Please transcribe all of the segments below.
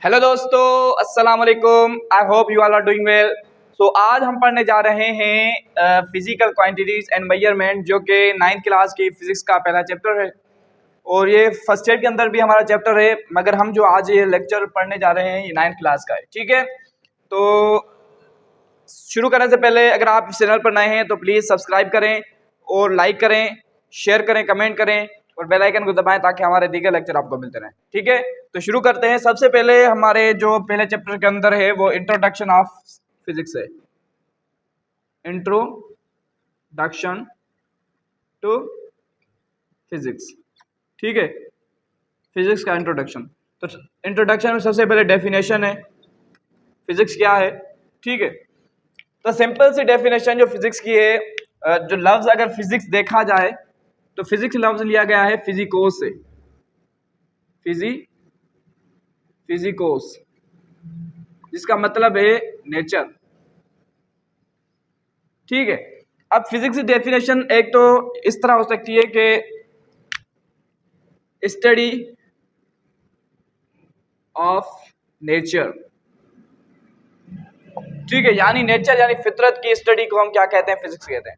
Hello दोस्तों, अस्सलाम वालेकुम। I hope you all are doing well. So आज हम पढ़ने जा रहे हैं फिजिकल क्वांटिटीज एंड मेजरमेंट, जो कि 9th क्लास की फिजिक्स का पहला चैप्टर है और ये फर्स्ट ईयर के अंदर भी हमारा चैप्टर है, मगर हम जो आज ये लेक्चर पढ़ने जा रहे हैं ये 9th क्लास का है। ठीक है, तो शुरू करने से पहले अगर आप इस चैनल पर नए हैं तो प्लीज़ सब्सक्राइब करें और लाइक करें, शेयर करें, कमेंट करें और बेल आइकन को दबाएं ताकि हमारे दीगर लेक्चर आपको मिलते रहें। ठीक है, तो शुरू करते हैं। सबसे पहले हमारे जो पहले चैप्टर के अंदर है वो इंट्रोडक्शन ऑफ फिजिक्स है। Introduction to physics. ठीक है, फिजिक्स का इंट्रोडक्शन। तो इंट्रोडक्शन में सबसे पहले डेफिनेशन है फिजिक्स क्या है। ठीक है, तो सिंपल सी डेफिनेशन जो फिजिक्स की है, जो लफ्ज अगर फिजिक्स देखा जाए तो फिजिक्स लफ्ज लिया गया है फिजिकोस से। फिजिकोस जिसका मतलब है नेचर। ठीक है, अब फिजिक्स की डेफिनेशन एक तो इस तरह हो सकती है कि स्टडी ऑफ नेचर। ठीक है, यानी नेचर यानी फितरत की स्टडी को हम क्या कहते हैं, फिजिक्स कहते हैं।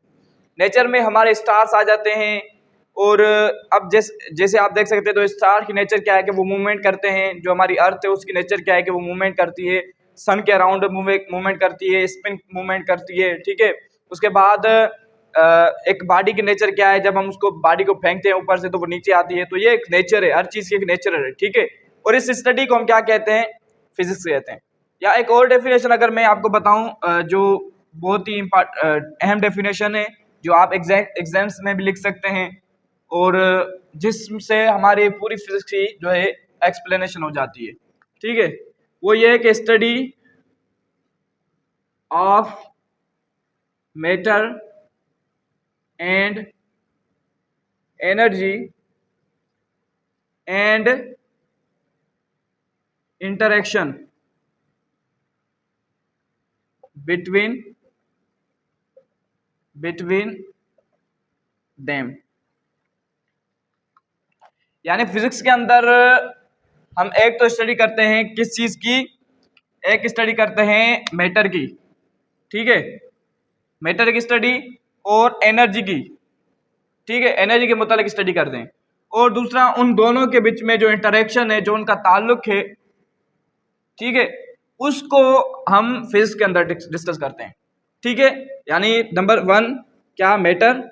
नेचर में हमारे स्टार्स आ जाते हैं और अब जैसे आप देख सकते हैं तो स्टार की नेचर क्या है कि वो मूवमेंट करते हैं। जो हमारी अर्थ है उसकी नेचर क्या है कि वो मूवमेंट करती है, सन के अराउंड मूवमेंट करती है, स्पिन मूवमेंट करती है। ठीक है, उसके बाद एक बॉडी की नेचर क्या है, जब हम उसको बॉडी को फेंकते हैं ऊपर से तो वो नीचे आती है। तो ये एक नेचर है, हर चीज़ की एक नेचर है। ठीक है, और इस स्टडी को हम क्या कहते हैं, फिजिक्स कहते हैं। या एक और डेफिनेशन अगर मैं आपको बताऊं, जो बहुत ही अहम डेफिनेशन है, जो आप एग्जाम्स में भी लिख सकते हैं और जिससे हमारी पूरी फिजिक्स की जो है एक्सप्लेनेशन हो जाती है। ठीक है, वो ये है कि study of matter and energy and interaction between them. यानी फिजिक्स के अंदर हम एक तो स्टडी करते हैं किस चीज़ की, एक स्टडी करते हैं मैटर की। ठीक है, मैटर की स्टडी और एनर्जी की। ठीक है, एनर्जी के मुतालिक स्टडी करते हैं। और दूसरा उन दोनों के बीच में जो इंटरेक्शन है, जो उनका ताल्लुक है, ठीक है, उसको हम फिजिक्स के अंदर डिस्कस करते हैं। ठीक है, यानी नंबर 1 क्या, मैटर,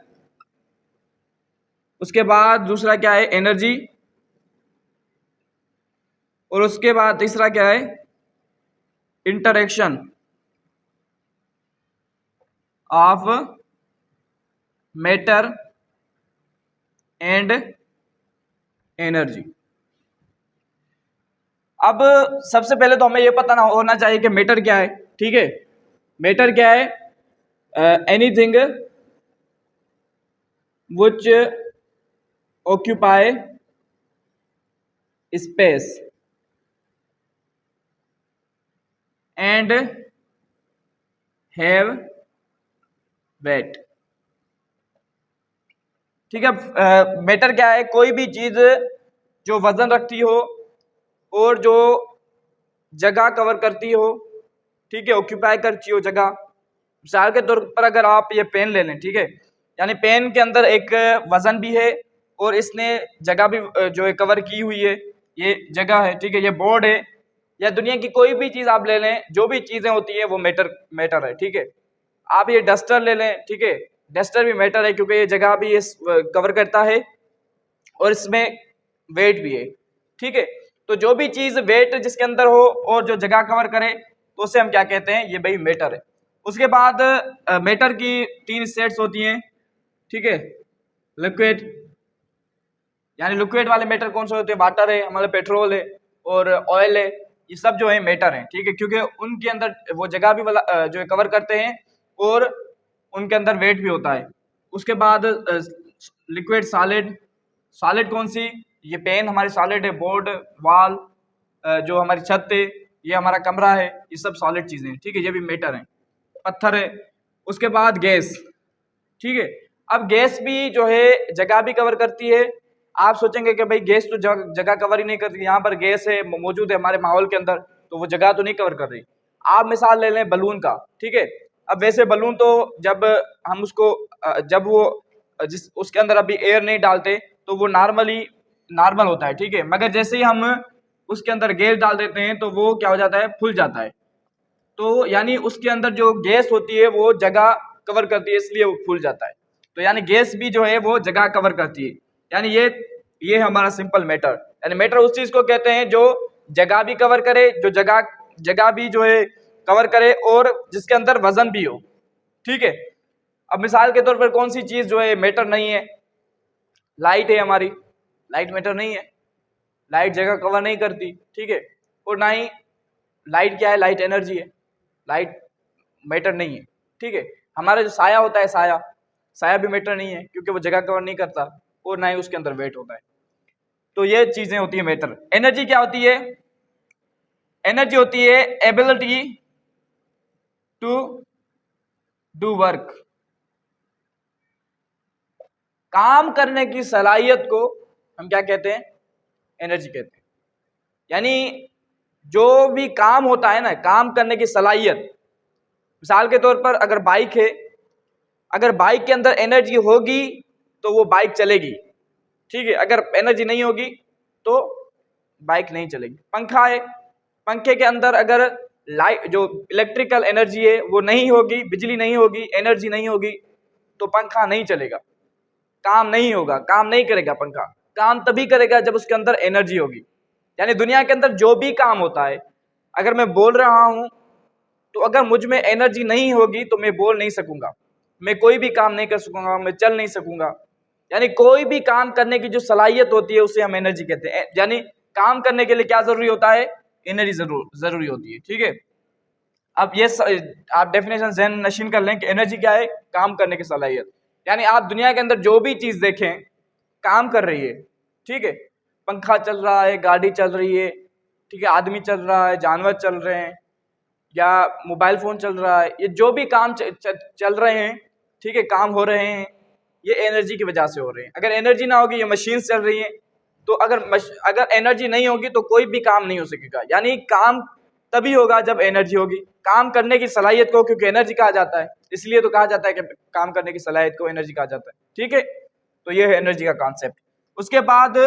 उसके बाद दूसरा क्या है, एनर्जी, और उसके बाद तीसरा क्या है, interaction of matter and energy. अब सबसे पहले तो हमें यह पता ना होना चाहिए कि मैटर क्या है। ठीक है, मैटर क्या है, anything which occupy space and have weight. ठीक है, मैटर क्या है, कोई भी चीज जो वजन रखती हो और जो जगह कवर करती हो। ठीक है, ऑक्यूपाई करती हो जगह। मिसाल के तौर पर अगर आप ये पेन ले लें, ठीक है, यानी पेन के अंदर एक वजन भी है और इसने जगह भी जो है कवर की हुई है, ये जगह है। ठीक है, ये बोर्ड है, या दुनिया की कोई भी चीज़ आप ले लें, जो भी चीज़ें होती हैं वो मैटर है। ठीक है, आप ये डस्टर ले लें, ठीक है, डस्टर भी मैटर है क्योंकि ये जगह भी ये कवर करता है और इसमें वेट भी है। ठीक है, तो जो भी चीज़ वेट जिसके अंदर हो और जो जगह कवर करे तो उसे हम क्या कहते हैं, ये भाई मैटर है। उसके बाद मैटर की 3 स्टेट्स होती हैं। ठीक है, लिक्विड, यानी लिक्विड वाले मैटर कौन से होते हैं, वाटर है, हमारे पेट्रोल है और ऑयल है, ये सब जो है मैटर है। ठीक है, क्योंकि उनके अंदर वो जगह भी जो है कवर करते हैं और उनके अंदर वेट भी होता है। उसके बाद लिक्विड, सॉलिड। सॉलिड कौन सी, ये पेन हमारी सॉलिड है, बोर्ड, वॉल, जो हमारी छत है, ये हमारा कमरा है, ये सब सॉलिड चीज़ें हैं। ठीक है, ये भी मैटर है, पत्थर है। उसके बाद गैस। ठीक है, अब गैस भी जो है जगह भी कवर करती है आप सोचेंगे कि भाई गैस तो जगह कवर ही नहीं करती, यहाँ पर गैस है मौजूद है हमारे माहौल के अंदर, तो वो जगह तो नहीं कवर कर रही। आप मिसाल ले लें बलून का, ठीक है। अब वैसे बलून तो जब हम उसको जब वो जिस उसके अंदर अभी एयर नहीं डालते तो वो नॉर्मल होता है, ठीक है। मगर जैसे ही हम उसके अंदर गैस डाल देते हैं तो वो क्या हो जाता है, फूल जाता है। तो यानी उसके अंदर जो गैस होती है वो जगह कवर करती है, इसलिए वो फूल जाता है। तो यानी गैस भी जो है वो जगह कवर करती है। यानी ये हमारा सिंपल मैटर। यानी मैटर उस चीज को कहते हैं जो जगह भी कवर करे, जो जगह भी जो है कवर करे और जिसके अंदर वजन भी हो, ठीक है। अब मिसाल के तौर पर कौन सी चीज जो है मैटर नहीं है, लाइट है हमारी, लाइट मैटर नहीं है, लाइट जगह कवर नहीं करती, ठीक है। और ना ही लाइट क्या है, लाइट एनर्जी है, लाइट मैटर नहीं है, ठीक है। हमारा जो साया होता है, साया भी मैटर नहीं है क्योंकि वो जगह कवर नहीं करता और ना ही उसके अंदर वेट होता है। तो ये चीजें होती है मैटर। एनर्जी क्या होती है, एनर्जी होती है एबिलिटी टू डू वर्क, काम करने की सलाहियत को हम क्या कहते हैं, एनर्जी कहते हैं। यानी जो भी काम होता है ना, काम करने की सलाहियत, मिसाल के तौर पर अगर बाइक है, अगर बाइक के अंदर एनर्जी होगी तो वो बाइक चलेगी, ठीक है। अगर एनर्जी नहीं होगी तो बाइक नहीं चलेगी। पंखा है, पंखे के अंदर अगर लाइट जो इलेक्ट्रिकल एनर्जी है वो नहीं होगी, बिजली नहीं होगी, एनर्जी नहीं होगी तो पंखा नहीं चलेगा, काम नहीं होगा, काम नहीं करेगा पंखा। काम तभी करेगा जब उसके अंदर एनर्जी होगी। यानी दुनिया के अंदर जो भी काम होता है, अगर मैं बोल रहा हूं तो अगर मुझ में एनर्जी नहीं होगी तो मैं बोल नहीं सकूंगा, मैं कोई भी काम नहीं कर सकूंगा, मैं चल नहीं सकूंगा। यानी कोई भी काम करने की जो सलाहियत होती है उसे हम एनर्जी कहते हैं। यानी काम करने के लिए क्या जरूरी होता है, एनर्जी जरूरी होती है, ठीक है। अब ये आप डेफिनेशन ज़हन नशीन कर लें कि एनर्जी क्या है, काम करने की सलाहियत। यानी आप दुनिया के अंदर जो भी चीज देखें काम कर रही है, ठीक है। पंखा चल रहा है, गाड़ी चल रही है, ठीक है, आदमी चल रहा है, जानवर चल रहे हैं, या मोबाइल फोन चल रहा है, ये जो भी काम चल रहे हैं, ठीक है, काम हो रहे हैं, ये एनर्जी की वजह से हो रहे हैं। अगर एनर्जी ना होगी, ये मशीन चल रही है, तो अगर एनर्जी नहीं होगी तो कोई भी काम नहीं हो सकेगा। यानी काम तभी होगा जब एनर्जी होगी। काम करने की सलाहियत को क्योंकि एनर्जी कहा जाता है, इसलिए तो कहा जाता है कि काम करने की सलाहियत को एनर्जी कहा जाता है, ठीक है। तो ये है एनर्जी का कॉन्सेप्ट। उसके बाद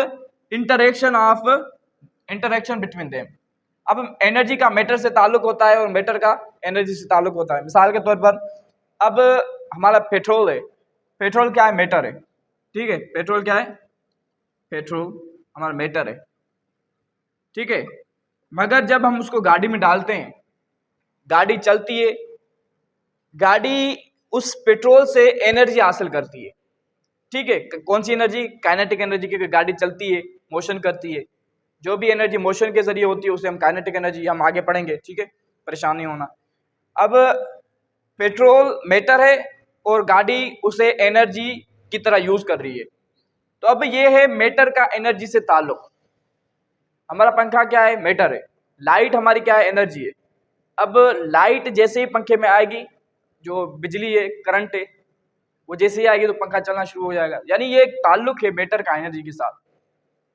इंटरेक्शन बिटवीन देम। अब एनर्जी का मैटर से ताल्लुक होता है और मैटर का एनर्जी से ताल्लुक होता है। मिसाल के तौर पर अब हमारा पेट्रोल है, पेट्रोल क्या है, मैटर है, ठीक है। पेट्रोल क्या है, पेट्रोल हमारा मैटर है, ठीक है। मगर जब हम उसको गाड़ी में डालते हैं, गाड़ी चलती है, गाड़ी उस पेट्रोल से एनर्जी हासिल करती है, ठीक है। कौन सी एनर्जी, काइनेटिक एनर्जी, क्योंकि गाड़ी चलती है, मोशन करती है। जो भी एनर्जी मोशन के जरिए होती है उसे हम काइनेटिक एनर्जी, हम आगे पढ़ेंगे, ठीक है, परेशान नहीं होना। अब पेट्रोल मैटर है और गाड़ी उसे एनर्जी की तरह यूज कर रही है। तो अब ये है मैटर का एनर्जी से ताल्लुक। हमारा पंखा क्या है, मैटर है। लाइट हमारी क्या है, एनर्जी है। अब लाइट जैसे ही पंखे में आएगी, जो बिजली है, करंट है, वो जैसे ही आएगी तो पंखा चलना शुरू हो जाएगा। यानी ये एक ताल्लुक है मैटर का एनर्जी के साथ।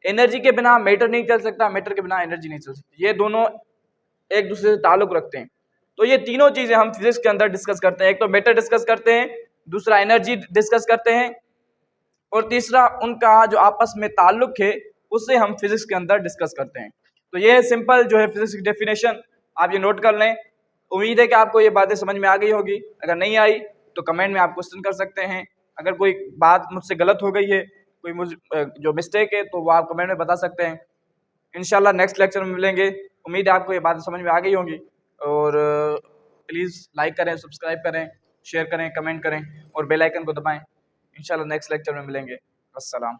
एनर्जी के बिना मैटर नहीं चल सकता, मैटर के बिना एनर्जी नहीं चल सकती। ये दोनों एक दूसरे से ताल्लुक रखते हैं। तो ये तीनों चीजें हम फिजिक्स के अंदर डिस्कस करते हैं। एक तो मैटर डिस्कस करते हैं, दूसरा एनर्जी डिस्कस करते हैं, और तीसरा उनका जो आपस में ताल्लुक है उसे हम फिजिक्स के अंदर डिस्कस करते हैं। तो ये है सिंपल जो है फिजिक्स की डेफिनेशन, आप ये नोट कर लें। उम्मीद है कि आपको ये बातें समझ में आ गई होगी। अगर नहीं आई तो कमेंट में आप क्वेश्चन कर सकते हैं। अगर कोई बात मुझसे गलत हो गई है, कोई मुझ जो मिस्टेक है, तो वो आप कमेंट में बता सकते हैं। इंशाल्लाह नेक्स्ट लेक्चर में मिलेंगे। उम्मीद है आपको ये बातें समझ में आ गई होंगी। और प्लीज़ लाइक करें, सब्सक्राइब करें, शेयर करें, कमेंट करें और बेल आइकन को दबाएं। इंशाल्लाह नेक्स्ट लेक्चर में मिलेंगे। अस्सलाम।